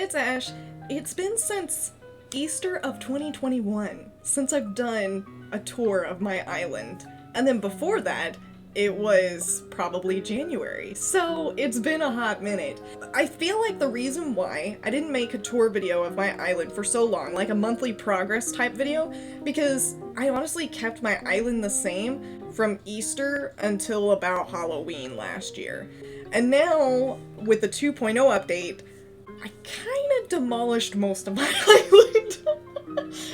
it's Ash. It's been since Easter of 2021 since I've done a tour of my island. And then before that, it was probably January. So it's been a hot minute. I feel like the reason why I didn't make a tour video of my island for so long, like a monthly progress type video, because I honestly kept my island the same from Easter until about Halloween last year. And now, with the 2.0 update, I kind of demolished most of my island.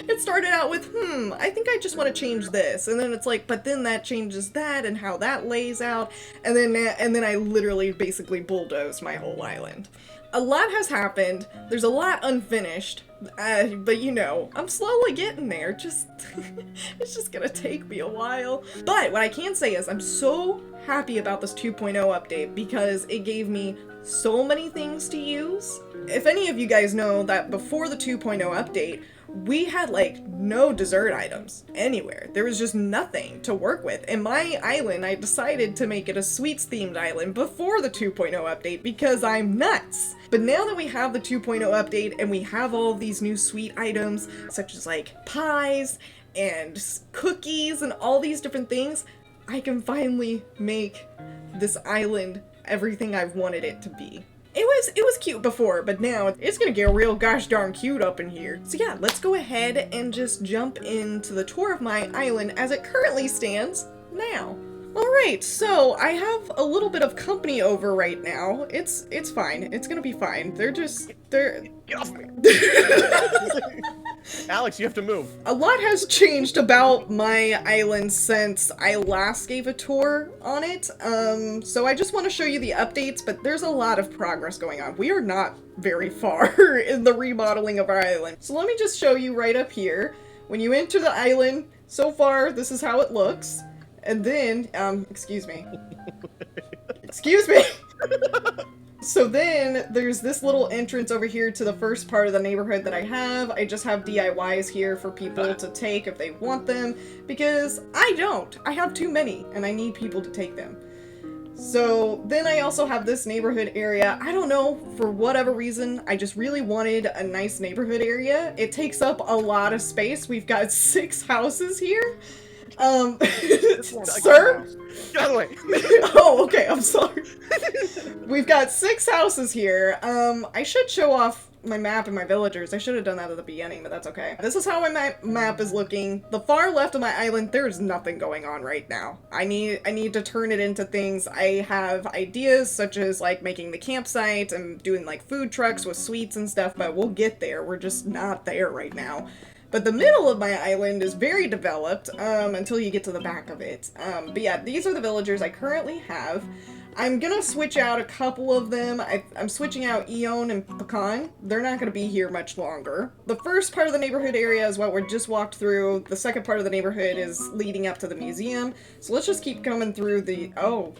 It started out with, I think I just want to change this, and then it's like, but then that changes that and how that lays out, and then I literally basically bulldozed my whole island. A lot has happened. There's a lot unfinished, but you know, I'm slowly getting there. It's just gonna take me a while. But what I can say is I'm so happy about this 2.0 update because it gave me so many things to use. If any of you guys know that before the 2.0 update, we had like no dessert items anywhere. There was just nothing to work with. And my island, I decided to make it a sweets themed island before the 2.0 update because I'm nuts. But now that we have the 2.0 update and we have all these new sweet items, such as like pies and cookies and all these different things, I can make this island everything I've wanted it to be. It was cute before, but now it's gonna get real gosh darn cute up in here. So yeah, let's go ahead and just jump into the tour of my island as it currently stands now. Alright, so I have a little bit of company over right now. It's fine. It's gonna be fine. They're Alex, you have to move. A lot has changed about my island since I last gave a tour on it. So I just want to show you the updates, but there's a lot of progress going on. We are not very far in the remodeling of our island. So let me just show you right up here. When you enter the island, so far, this is how it looks. And then, excuse me. Excuse me! So then, there's this little entrance over here to the first part of the neighborhood that I have. I just have DIYs here for people to take if they want them, because I don't. I have too many, and I need people to take them. So then I also have this neighborhood area. I don't know, for whatever reason, I just really wanted a nice neighborhood area. It takes up a lot of space. We've got 6 houses here. Sir? Get out of the way. Oh, okay, I'm sorry. We've got 6 houses here. I should show off my map and my villagers. I should have done that at the beginning, but that's okay. This is how my map is looking. The far left of my island, there's nothing going on right now. I need to turn it into things. I have ideas such as like making the campsite and doing like food trucks with sweets and stuff, but we'll get there. We're just not there right now. But the middle of my island is very developed, until you get to the back of it. But yeah, these are the villagers I currently have. I'm gonna switch out a couple of them. I'm switching out Eon and Pecan. They're not gonna be here much longer. The first part of the neighborhood area is what we just walked through. The second part of the neighborhood is leading up to the museum. So let's just keep coming through the... Oh,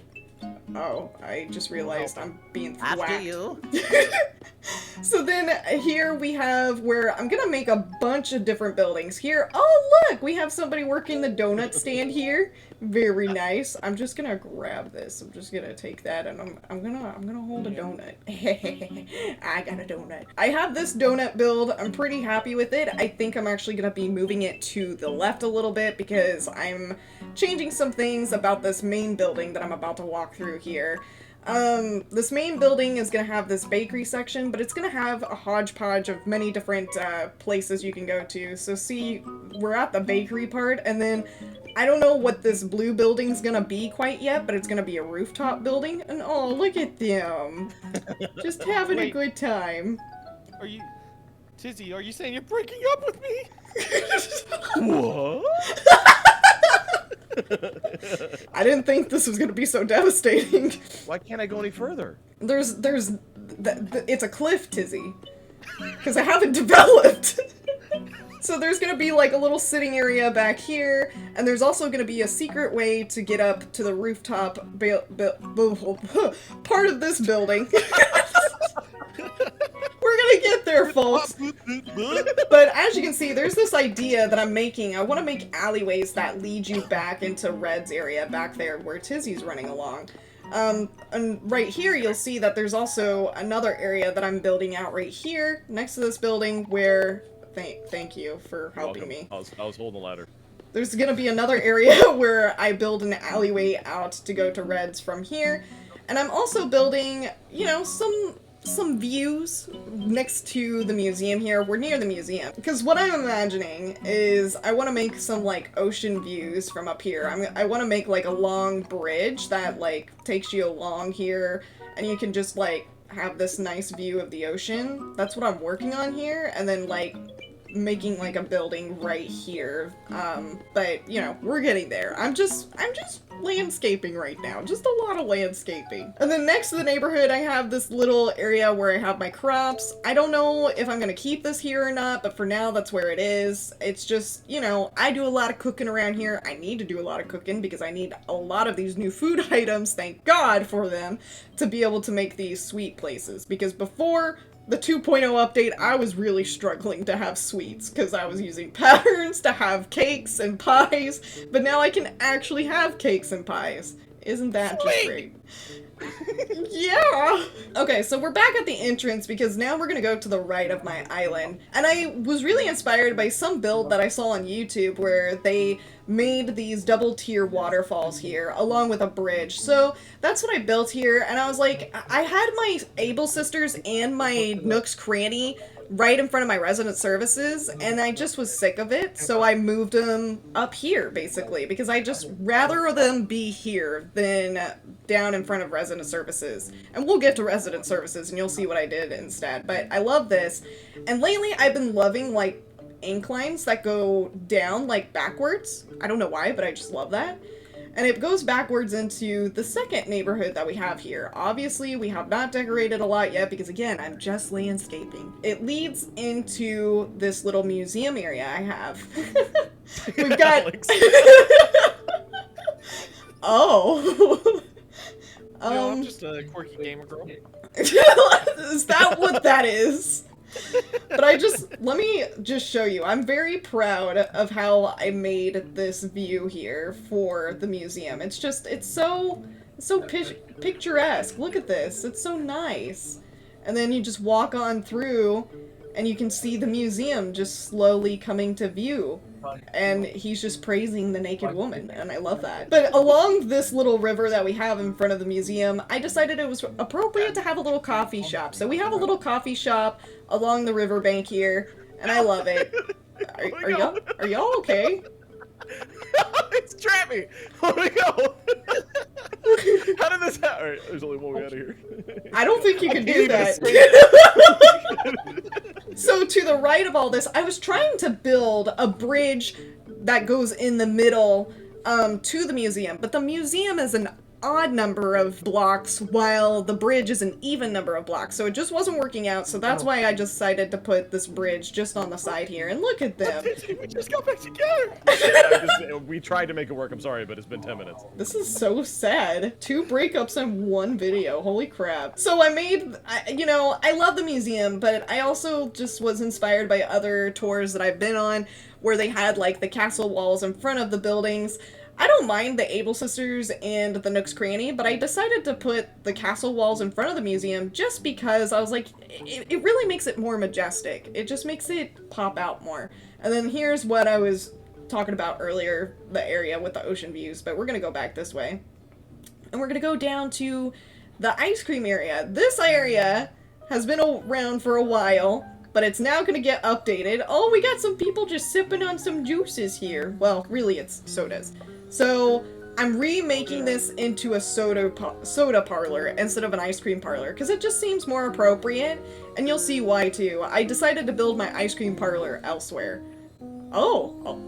I just realized I'm being whacked. After you. So then here we have where I'm gonna make a bunch of different buildings here. Oh look, we have somebody working the donut stand here. Very nice. I'm just gonna grab this. I'm just gonna take that and I'm gonna hold a donut. I got a donut. I have this donut build. I'm pretty happy with it. I think I'm actually gonna be moving it to the left a little bit because I'm changing some things about this main building that I'm about to walk through here. This main building is gonna have this bakery section, but it's gonna have a hodgepodge of many different places you can go to. So see, we're at the bakery part, and then I don't know what this blue building's gonna be quite yet, but it's gonna be a rooftop building. And oh, look at them. Just having a good time. Are you... Tizzy, are you saying you're breaking up with me? What? I didn't think this was gonna be so devastating. Why can't I go any further? It's a cliff, Tizzy. Because I haven't developed. So there's gonna be like a little sitting area back here, and there's also gonna be a secret way to get up to the rooftop part of this building. We're gonna get there, folks. But as you can see, there's this idea that I'm making. I want to make alleyways that lead you back into Red's area back there where Tizzy's running along. And right here you'll see that there's also another area that I'm building out right here next to this building where, thank you for helping me. I was holding the ladder. There's gonna be another area where I build an alleyway out to go to Red's from here. And I'm also building, you know, some views next to the museum here. We're near the museum. Because what I'm imagining is I want to make some, like, ocean views from up here. I want to make, like, a long bridge that, like, takes you along here, and you can just, like, have this nice view of the ocean. That's what I'm working on here, and then, like, making like a building right here. But you know, we're getting there. I'm just landscaping right now. Just a lot of landscaping. And then next to the neighborhood, I have this little area where I have my crops. I don't know if I'm gonna keep this here or not, but for now, that's where it is. It's just, you know, I do a lot of cooking around here. I need to do a lot of cooking because I need a lot of these new food items, thank God for them, to be able to make these sweet places. Because before the 2.0 update, I was really struggling to have sweets because I was using patterns to have cakes and pies, but now I can actually have cakes and pies. Isn't that just great? Yeah! Okay, so we're back at the entrance because now we're gonna go to the right of my island. And I was really inspired by some build that I saw on YouTube where they made these double tier waterfalls here along with a bridge. So that's what I built here, and I was like, I had my Able Sisters and my Nook's Cranny right in front of my resident services, and I just was sick of it, so I moved them up here, basically, because I just rather them be here than down in front of resident services. And we'll get to resident services, and you'll see what I did instead, but I love this. And lately, I've been loving, like, inclines that go down, like, backwards. I don't know why, but I just love that. And it goes backwards into the second neighborhood that we have here. Obviously, we have not decorated a lot yet because, again, I'm just landscaping. It leads into this little museum area I have. We've got... Oh. I'm just a quirky gamer girl. Is that what that is? But let me just show you. I'm very proud of how I made this view here for the museum. It's so picturesque. Look at this. It's so nice. And then you just walk on through and you can see the museum just slowly coming to view. And he's just praising the naked woman, and I love that. But along this little river that we have in front of the museum, I decided it was appropriate to have a little coffee shop. So we have a little coffee shop along the riverbank here, and I love it. Are y'all okay? It's trapped me! Where do we go? How did this happen? Alright, there's only one way out of here. I don't think you can do that. So to the right of all this, I was trying to build a bridge that goes in the middle to the museum, but the museum is an odd number of blocks while the bridge is an even number of blocks, so it just wasn't working out, so that's why I decided to put this bridge just on the side here, and look at them. We just got back together! We tried to make it work, I'm sorry, but it's been 10 minutes. This is so sad. 2 breakups in 1 video, holy crap. So I love the museum, but I also just was inspired by other tours that I've been on where they had like the castle walls in front of the buildings. I don't mind the Able Sisters and the Nook's Cranny, but I decided to put the castle walls in front of the museum just because I was like, it really makes it more majestic. It just makes it pop out more. And then here's what I was talking about earlier, the area with the ocean views, but we're gonna go back this way. And we're gonna go down to the ice cream area. This area has been around for a while, but it's now gonna get updated. Oh, we got some people just sipping on some juices here. Well, really it's sodas. So I'm remaking this into a soda parlor instead of an ice cream parlor because it just seems more appropriate, and you'll see why too. I decided to build my ice cream parlor elsewhere. Oh,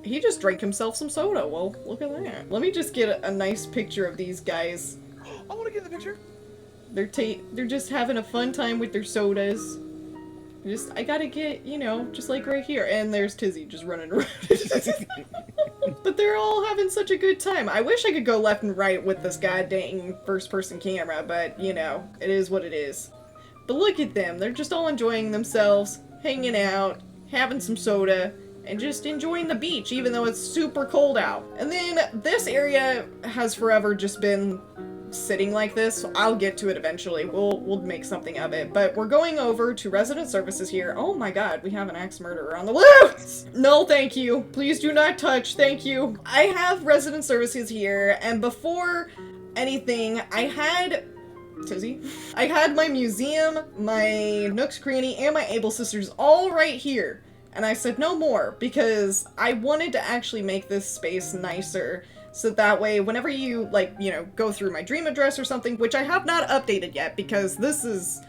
he just drank himself some soda. Well, look at that. Let me just get a nice picture of these guys. I want to get the picture. They're just having a fun time with their sodas. I gotta get, just like right here. And there's Tizzy just running around. But they're all having such a good time. I wish I could go left and right with this goddamn first-person camera, but, it is what it is. But look at them. They're just all enjoying themselves, hanging out, having some soda, and just enjoying the beach, even though it's super cold out. And then this area has forever just been sitting like this. I'll get to it eventually. We'll make something of it. But we're going over to resident services here. Oh my god, we have an axe murderer on the loose! No, thank you. Please do not touch. Thank you. I have resident services here, and before anything, I had my museum, my Nook's Cranny, and my Able Sisters all right here. And I said no more, because I wanted to actually make this space nicer. So that way, whenever you, like, you know, go through my dream address or something, which I have not updated yet, because this is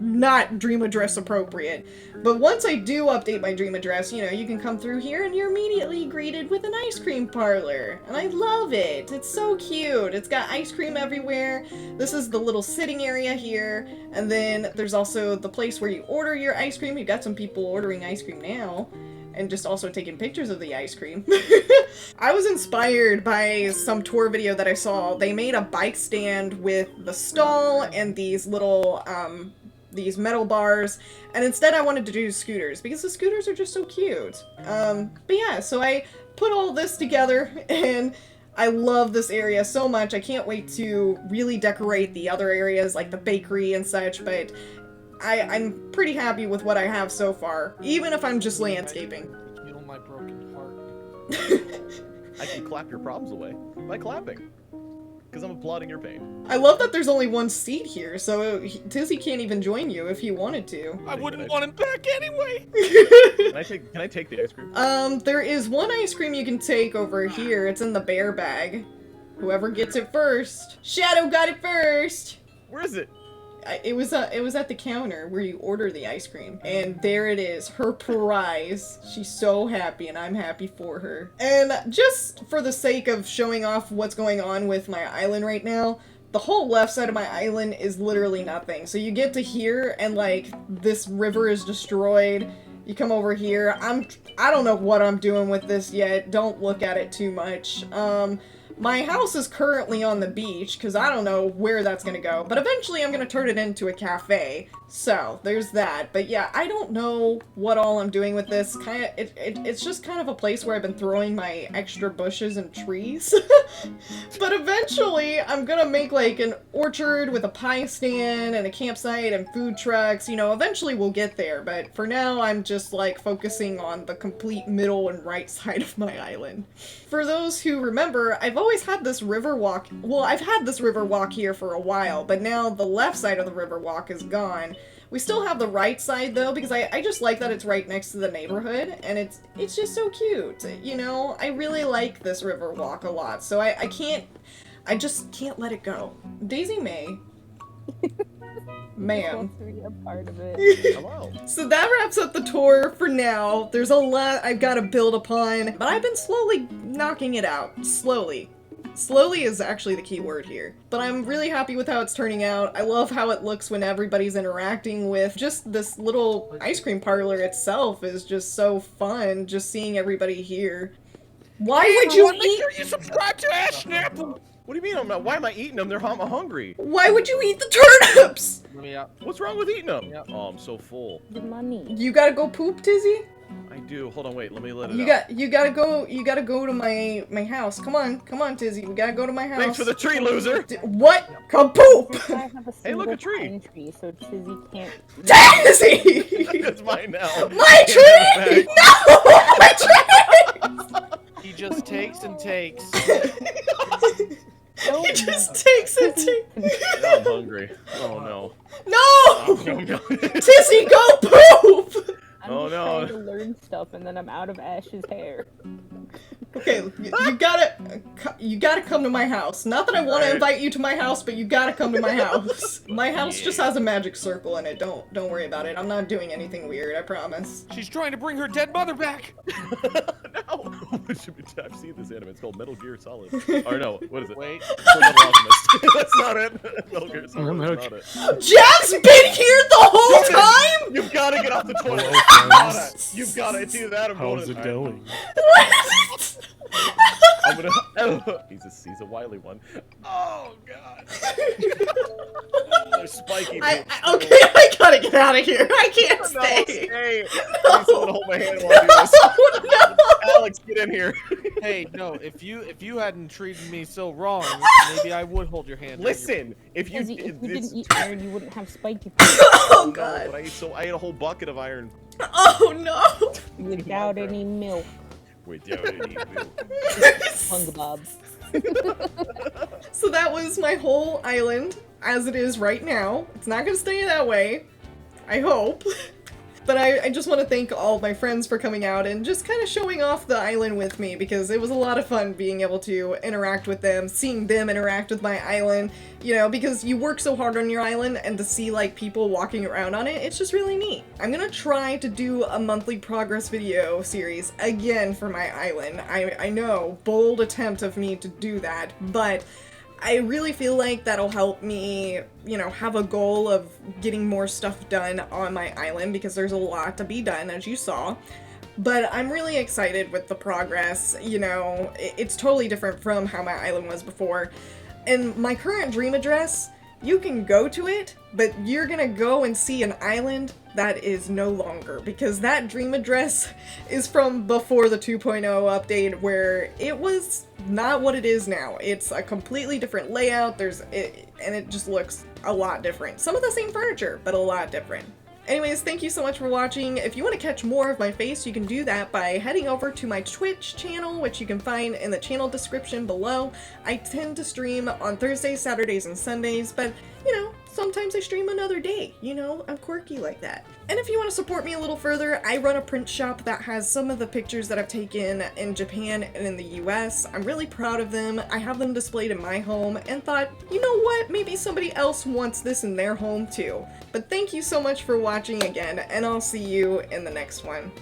not dream address appropriate. But once I do update my dream address, you know, you can come through here and you're immediately greeted with an ice cream parlor. And I love it. It's so cute. It's got ice cream everywhere. This is the little sitting area here. And then there's also the place where you order your ice cream. You've got some people ordering ice cream now. And just also taking pictures of the ice cream. I was inspired by some tour video that I saw. They made a bike stand with the stall and these little, these metal bars, and instead I wanted to do scooters, because the scooters are just so cute. But yeah, so I put all this together, and I love this area so much. I can't wait to really decorate the other areas, like the bakery and such, but I'm pretty happy with what I have so far, even if I'm just landscaping. Feel my broken heart. I can clap your problems away by clapping. Because I'm applauding your pain. I love that there's only one seat here, so Tizzy can't even join you if he wanted to. I wouldn't want him back anyway! Can I take the ice cream? There is one ice cream you can take over here. It's in the bear bag. Whoever gets it first. Shadow got it first! Where is it? It was at the counter where you order the ice cream. And there it is, her prize. She's so happy, and I'm happy for her. And just for the sake of showing off what's going on with my island right now, the whole left side of my island is literally nothing. So you get to here, and like, this river is destroyed. You come over here. I don't know what I'm doing with this yet. Don't look at it too much. My house is currently on the beach, because I don't know where that's going to go, but eventually I'm going to turn it into a cafe, so there's that. But yeah, I don't know what all I'm doing with this. It's just kind of a place where I've been throwing my extra bushes and trees. But eventually I'm going to make like an orchard with a pie stand and a campsite and food trucks. You know, eventually we'll get there, but for now I'm just like focusing on the complete middle and right side of my island. For those who remember, I've always had this river walk. Well, I've had this river walk here for a while, but now the left side of the river walk is gone. We still have the right side though, because I just like that it's right next to the neighborhood, and it's just so cute. You know, I really like this river walk a lot, so I just can't let it go. Daisy May. Ma'am. To be a part of it. Hello. So that wraps up the tour for now. There's a lot I've got to build upon, but I've been slowly knocking it out. Slowly. Slowly is actually the key word here. But I'm really happy with how it's turning out. I love how it looks when everybody's interacting with just this little ice cream parlor itself is just so fun, just seeing everybody here. Why would you Make eat- sure you subscribe to Ash Snap! What do you mean why am I eating them? I'm hungry. Why would you eat the turnips? Let me out. What's wrong with eating them? Yep. Oh, I'm so full. The money. You gotta go poop, Tizzy? I do. Hold on, wait. Let me let it You out. gotta go to my house. Come on, Tizzy. We gotta go to my house. Thanks for the tree, loser. What? Come poop! I have a Hey, look, a single tree. pine tree, so Tizzy can't. Tizzy! It's mine now. My tree! No! My tree! He just takes and takes. He just takes it to... Now I'm hungry. Oh no. No! No, no. Tizzy, go poop! I'm Oh, just no. trying to learn stuff, and then I'm out of Ash's hair. Okay, you gotta come to my house. Not that I want to Right. invite you to my house, but you gotta come to my house. My house just has a magic circle in it. Don't worry about it. I'm not doing anything weird, I promise. She's trying to bring her dead mother back! No. I've seen this anime. It's called Metal Gear Solid. Or no, what is it? Wait. Fullmetal Alchemist. That's not it. Metal Gear Solid. That's not it. Jeff's been here the whole time? You've got to get off the toilet. Hello, friends. You've got to. It's either that or How's going it going? What? I'm gonna. He's a wily one. Oh god. There's spiky. Okay, I gotta get out of here. I can't No, stay. stay. No. Please someone hold my hand while I do this. Oh, no. Alex, get in here. Hey, no, if you hadn't treated me so wrong, maybe I would hold your hand. Listen, if you If you it's- didn't eat iron, you wouldn't have spiky. Oh no, god. but I ate a whole bucket of iron Oh no. Without any milk. without any milk. SpongeBob. So that was my whole island as it is right now. It's not gonna stay that way. I hope. But I just want to thank all my friends for coming out and just kind of showing off the island with me, because it was a lot of fun being able to interact with them, seeing them interact with my island, you know, because you work so hard on your island, and to see like people walking around on it, it's just really neat. I'm gonna try to do a monthly progress video series again for my island. I know, bold attempt of me to do that, but I really feel like that'll help me, you know, have a goal of getting more stuff done on my island, because there's a lot to be done, as you saw. But I'm really excited with the progress, you know, it's totally different from how my island was before. And my current dream address, you can go to it, but you're gonna go and see an island that is no longer, because that dream address is from before the 2.0 update, where it was not what it is now. It's a completely different layout, and it just looks a lot different. Some of the same furniture, but a lot different. Anyways, thank you so much for watching. If you want to catch more of my face, you can do that by heading over to my Twitch channel, which you can find in the channel description below. I tend to stream on Thursdays, Saturdays, and Sundays, but, you know, sometimes I stream another day. You know, I'm quirky like that. And if you want to support me a little further, I run a print shop that has some of the pictures that I've taken in Japan and in the US. I'm really proud of them. I have them displayed in my home and thought, you know what, maybe somebody else wants this in their home too. But thank you so much for watching again, and I'll see you in the next one.